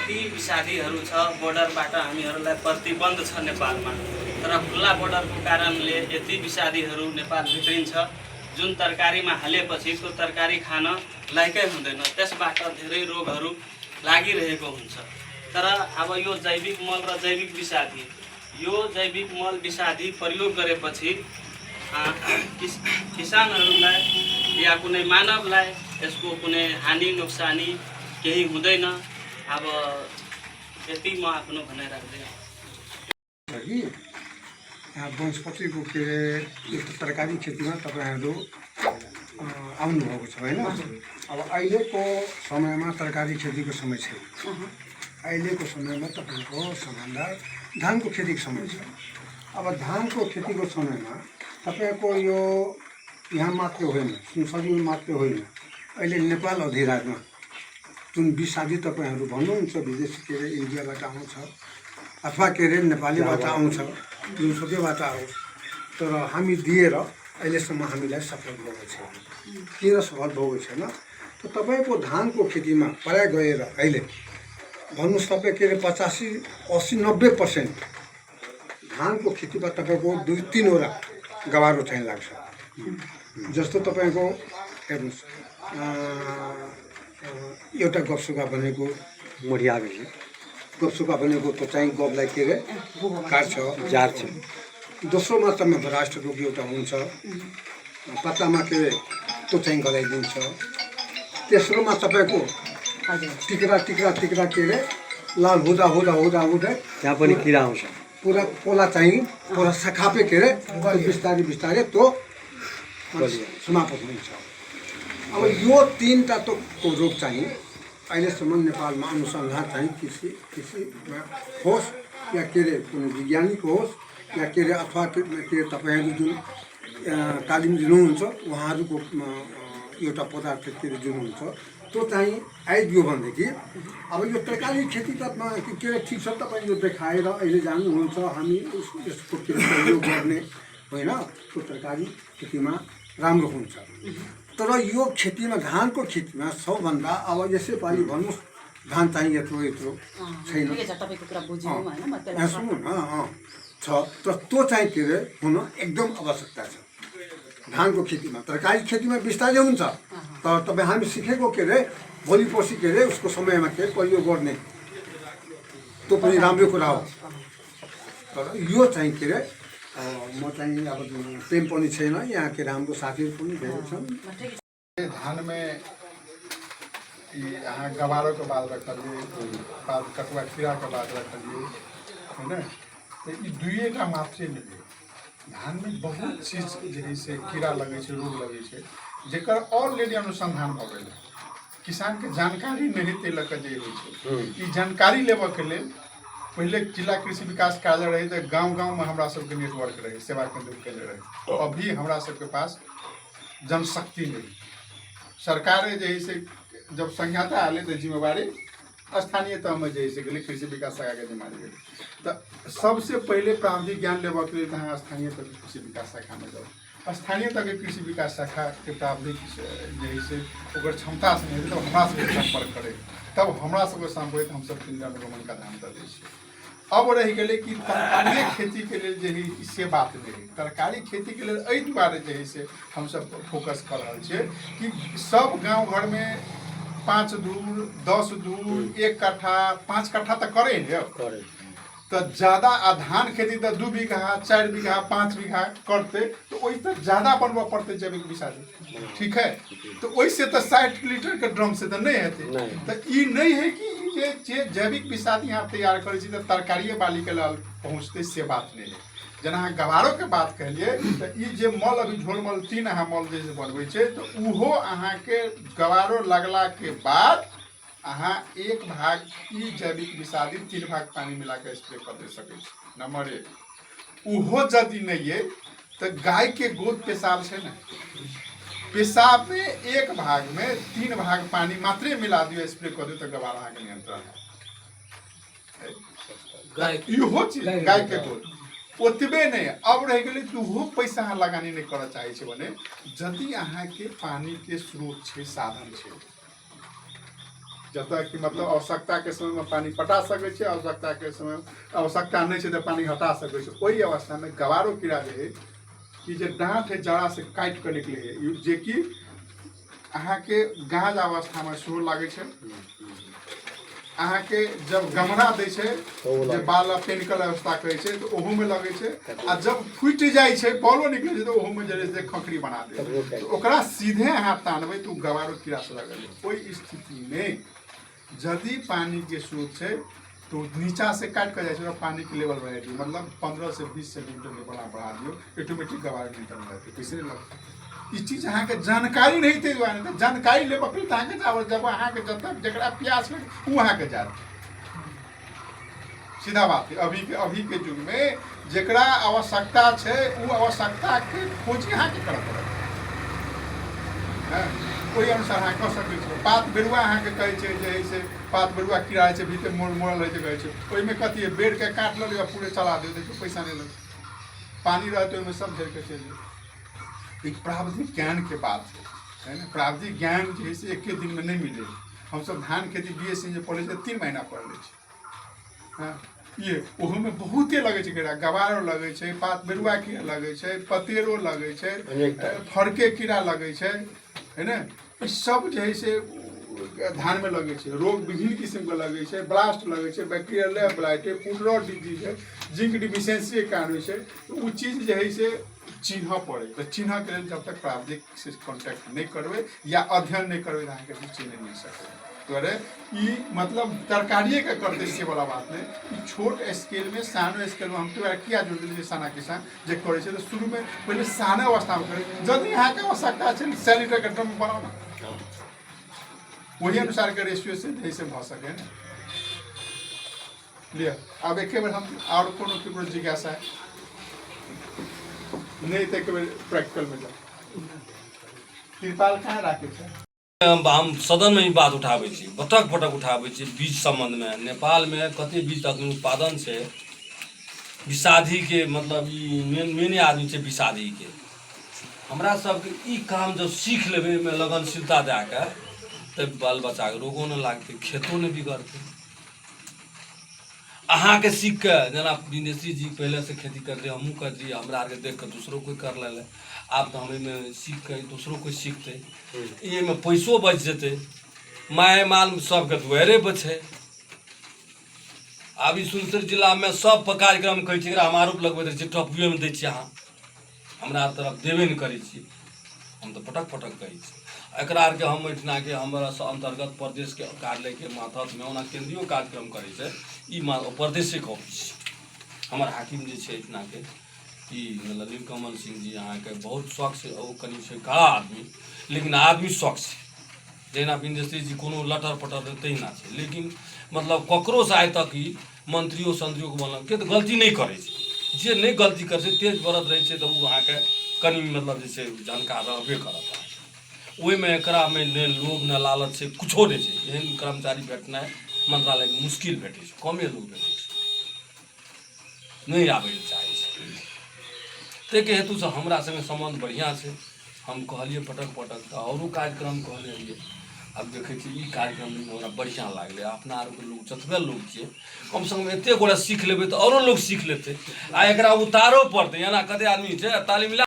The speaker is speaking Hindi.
यति विषादीहरू छ बोर्डरबाट हामीहरूलाई प्रतिबन्ध छ नेपालमा। तर खुल्ला बोर्डरको कारणले यति विषादीहरू नेपाल भित्रिन्छ जुन तरकारीमा हालेपछि त्यो तरकारी खान लायकै हुँदैन, त्यसबाट धेरै रोगहरू लागिरहेको हुन्छ। तर अब यो जैविक मल र जैविक विषादी, यो जैविक मल विषादी प्रयोग गरेपछि किसानहरूलाई या कुनै मानवलाई यसको कुनै हानि नोक्सानी केही हुँदैन। अब यति म आफ्नो भनाइ राख्दै यहाँ वनस्पतिको के अरे तरकारी खेतीमा तपाईँहरू आउनुभएको छ होइन। अब अहिलेको समयमा तरकारी खेतीको समय छैन। अहिलेको समयमा तपाईँको सबभन्दा धानको खेतीको समय छ। अब धानको खेतीको समयमा तपाईँको यो यहाँ मात्र होइन, सुनसरीमा मात्र होइन, अहिले नेपाल अधिराजमा जुन विषादी तपाईँहरू भन्नुहुन्छ विदेशी के अरे इन्डियाबाट आउँछ अथवा के अरे नेपालीबाट आउँछ, जुनसुकैबाट आओस्, तर हामी दिएर अहिलेसम्म हामीलाई सफल भएको छैन। किन सफल भएको छैन? त तपाईँको धानको खेतीमा प्राय गएर अहिले भन्नुहोस् तपाईँ के अरे 85, 80, 90% धानको खेतीमा तपाईँको 2-3वटा गवारो चाहिँ लाग्छ। जस्तो तपाईँको हेर्नुहोस् एउटा गफसुका भनेको मरिया गफसुका भनेको त चाहिँ गफलाई के अरे काट्छ, झार्छ। दोस्रोमा तपाईँको राष्ट्रको एउटा हुन्छ पत्तामा के अरे त्यो चाहिँ गलाइदिन्छ। तेस्रोमा तपाईँको टिक्रा के अरे लाल हुँदा त्यहाँ पनि किरा आउँछ। पुरा पोला चाहिँ पुरा सखापे के अरे बिस्तारै त्यो समाप्त हुन्छ। अब यो 3टा तो रोग चाहिँ अहिलेसम्म नेपालमा अनुसन्धान चाहिँ कृषिमा होस् या के अरे कुनै वैज्ञानिक होस् या के अरे अथवा के अरे तपाईँहरू जुन तालिम दिनुहुन्छ उहाँहरूको एउटा पदार्थ के अरे जुन हुन्छ त्यो चाहिँ आइदियो भनेदेखि अब यो तरकारी खेती त के अरे ठिक छ, तपाईँ यो देखाएर अहिले जानुहुन्छ हामी यसको के अरे प्रयोग गर्ने होइन, त्यो तरकारी खेतीमा राम्रो हुन्छ। तर यो खेतीमा धानको खेतीमा सबभन्दा अब यसैपालि भन्नुहोस् धान चाहिँ यत्रो छैन सुन्नु न छ, तर त्यो चाहिँ के अरे हुन एकदम आवश्यकता छ धानको खेतीमा। तरकारी खेतीमा बिस्तारै हुन्छ, तर तपाईँ हामी सिकेको के अरे भोलि पर्सि के अरे उसको समयमा के प्रयोग गर्ने त्यो पनि राम्रो कुरा हो। तर यो चाहिँ के अरे म चाहिँ अब प्रेम पनि छैन, यहाँ के राम्रो साथीहरू पनि धेरै छन्। धान में यहाँ गवारों के बाद रखलिए, बाद कटुआ कीड़ा के बाद रखलिए है ना। तो ये दुएटा मात्रे नहीं, धान में बहुत चीज जैसे कीड़ा लगे से रोग लगे से जेकर ऑलरेडी अनुसंधान हो गए। किसान के जानकारी नहीं तेलक जे होइ छै, जानकारी लेबऽ के लेल पहले जिला कृषि विकास कार्यालय रहे तो गाँव में हमरा सबके नेटवर्क रहे, सेवा केंद्र के रहे। अभी हमरा सबके पास जनशक्ति नहीं। सरकार जैसे जब संज्ञाता आले तो जिम्मेवारी स्थानीय तह में जैसे गए कृषि विकास शाखा के जिम्मेवारी गई। तो सबसे पहले प्रारंभिक ज्ञान लेबऽ के लिए तहाँ स्थानीय तक कृषि विकास शाखा में जाओ। स्थानीय तक कृषि विकास शाखा के प्रारंभिक जैसे क्षमता से नहीं तो हमरा सबके संपर्क करे, तब हमरा सबके संपर्क हम सब अनुगमन का ध्यान दे दी। अब रह गए कि तरकारी खेती के लिए जे से बात नहीं, तरकारी खेती के लिए एहि दुआरे जे से हम सब फोकस कर रहे छे कि सब गांव घर में 5 धूर 10 धूर 1 कट्ठा 5 कट्ठा तक करे तो ज्यादा धान खेती तो 2 बीघा 4 बीघा 5 बीघा करते तो वही तो ज्यादा बनवा पड़ते जैविक विषादी, ठीक है। तो वैसे तो 60 लीटर के ड्रम से तो नहीं हेते। तो ये नहीं है कि जे जैविक विषादी यहाँ तैयार करे तो तरकारिये बाली के लाल पहुँचते, से बात नहीं है। जना अहाँ गवारों के बात कहलिए तो ये जे मल अभी झोल मल 3 अहाँ मल जैसे बनबै छै तो उहो अहाँ के गवारो लगला के बाद अहाँ 1 भाग ई जैविक विषादी 3 भाग पानी मिला के स्प्रे कर दे सकै छी। नंबर 1 उहो यदि नहीं है तो गाय के गोद पेशाब से ना, पेशाब में 1 भाग में 3 भाग पानी मात्रे मिला दियो स्प्रे कर दियो तो गवार अहाँ के नियंत्रण है। इहो चीज गाय के गोद ओतबे नहीं। अब रह गए तुहो पैसा अहाँ लगानी नहीं कर चाहे छे बने यदि अहाँ के पानी के स्रोत छे साधन छे जतऽ कि मतलब आवश्यकता के समय में पानी पटा सकै छै, आवश्यकता के समय आवश्यकता नहीं छै तो पानी हटा सकै छै। ओहि अवस्था में गवारो कीड़ा जे है कि जे डाँठ है जड़ा से काटि के निकले है, जे कि अहाँ के गाज अवस्था में सेहो लागे छै। अहाँ के जब गमरा दै छै जे बाल पेनिकल अवस्था कहै छै तो ओहू में लगे छै, आ जब फुट जाए छै बॉलो निकले छै तो ओहू में जरे से खखरी बना दे, तो ओकरा सीधे अहाँ तानबै तो गवारो कीड़ा से लगल। ओहि स्थिति में यदि पानी के स्रोत है तो नीचा से काट कर जाए पानी के लेवल बढ़ा दियो, मतलब 15 से 20 सेंटीमीटर बढ़ा दियो, ऑटोमेटिक गवार नीचे लगते कैसे नहीं लगता। ई चीज अहाँ के जानकारी नहीं थे, जानकारी ले बकरी तो अहाँ के जब अहाँ के जब तक जरा प्यास में वो अहाँ के जात सीधा बात है। अभी के युग में जरा आवश्यकता है वो आवश्यकता के खोज अहाँ के करऽ पड़त, ओहि अनुसार अहाँ कऽ सकै छी। पात बेरुआ अहाँ के कहै छै जे से पात बेरुआ कीड़ा छै भीतर मोड़ल रहै छै कहै छै, ओहिमे कथी है बेर के काट लो या पूरे चला दे, देखियो पैसा नहीं लगे, पानी रहते ओहिमे सब झड़ के चल जाए। एक प्रावधिक ज्ञान के बात है ना, प्रावधिक ज्ञान जो है से एक दिन में नहीं मिले। हम सब धान खेती BSc जो पढ़े 3 महीना पढ़ ले, हाँ ये ओहो में बहुते लगे छै कीड़ा, गवारो लगे छै, पात बेरुआ कीड़ा लगे छै, पतेरो लगे छै, फड़के कीड़ा लगे छै, है ना। ई सब जो है से धान में लगे छै, रोग विभिन्न किस्म के लगे छै, ब्लास्ट लगे छै, बैक्टीरियल ब्लाइट है, फूडरॉट डिजीज है, जिंक डिफिशियंसी के कारण है से वो चीज जो है से चिन्ह पड़े। तो चिन्ह के लिए जब तक प्रावधिक से कॉन्टैक्ट नहीं करबे या अध्ययन नहीं करबे अहाँ के चिन्ह नहीं सकते। तो अरे ई मतलब तरकारिये के करते से वाला बात नहीं, छोट स्केल में सानो स्केल में हम तो किया जोड़ दिलिए साना किसान जे करे छै तो शुरू में पहले साने अवस्था में करे, जदि अहाँ के आवश्यकता छै 100 लीटर के ड्रम बनाओ ना, वही अनुसार के रेशियो से जैसे भ सके ना लिया। अब एक बार हम और कोनो केकरो जिज्ञासा है नहीं तो एक बार प्रैक्टिकल में जाओ। तिरपाल कहाँ राखे छै? हम सदन में ई बात उठाबै छी, पटक पटक उठाबै छी बीज संबंध में। नेपाल में कते बीज तक उत्पादन छै, विषादी के मतलब ई मेन आदमी छै विषादी के। हमरा सबके ई काम जब सीख लेबै में लगनशीलता दए के तब बाल बच्चा के रोगो नहीं लागते, खेतो नहीं बिगड़ते। अहाँ के सीख के जना विदेशी जी पहले से खेती कर रहे हमहूँ कर रही, हमरा आर के देख के दूसरों कोई कर ले, आब तो हमें सीख के दूसरों कोई सीखते, ये में पैसो बच जेते, माय माल सबके दुआरे बचे। अभी सुनसर जिला में सब कार्यक्रम कहै छै हम आरोप लगबैत रहै छियै टॉपियो में दै छियै, अहाँ हमरा तरफ देबे नहीं करै छियै, हम तो पटक पटक कहै छी। एकरा आर के हम एहिठिना के हमरा अंतर्गत प्रदेश के कार्यालय के मातहत में ओना केंद्रीय कार्यक्रम करे छै, ई प्रदेशिक ऑफिस हमर हाकिम जे छै एहिठिना के ई मतलब नीलकमल सिंह जी अहाँ के बहुत शौक से ओ कनी छै कड़ा आदमी, लेकिन आदमी शौक से जेना विदेशी जी कोनो लटर पटर तहिना छै, लेकिन मतलब ककरो से आइ तक ई मंत्रियों संत्रियों के बनल के तो गलती नहीं करे छै, जे नहीं गलती करे छै तेज बरत रहे छै तो वो अहाँ के कनी मतलब जे छै जानकार रहबे करत। ओहि में एकरा में ने लोभ न लालच से कुछो नहीं छै, एहन कर्मचारी भेटनाइ मंत्रालय के मुश्किल भेटे छै, कमे लोग भेटे छै, नहीं आबै चाहे छै। ताहि हेतु से हमरा संगे संबंध बढ़िया छै, हम कहलिए पटक पटक तो औरो कार्यक्रम कहले रहिए। अब देखे ई कार्यक्रम में हमरा बढ़िया लागले, अपना आर के लोग जतबे लोग छियै कम से कम एते गोटा सीख लेबै तो औरो लोग सीख लेते, आ एकरा उतारो पड़ते। एना कते आदमी छै ताली मिला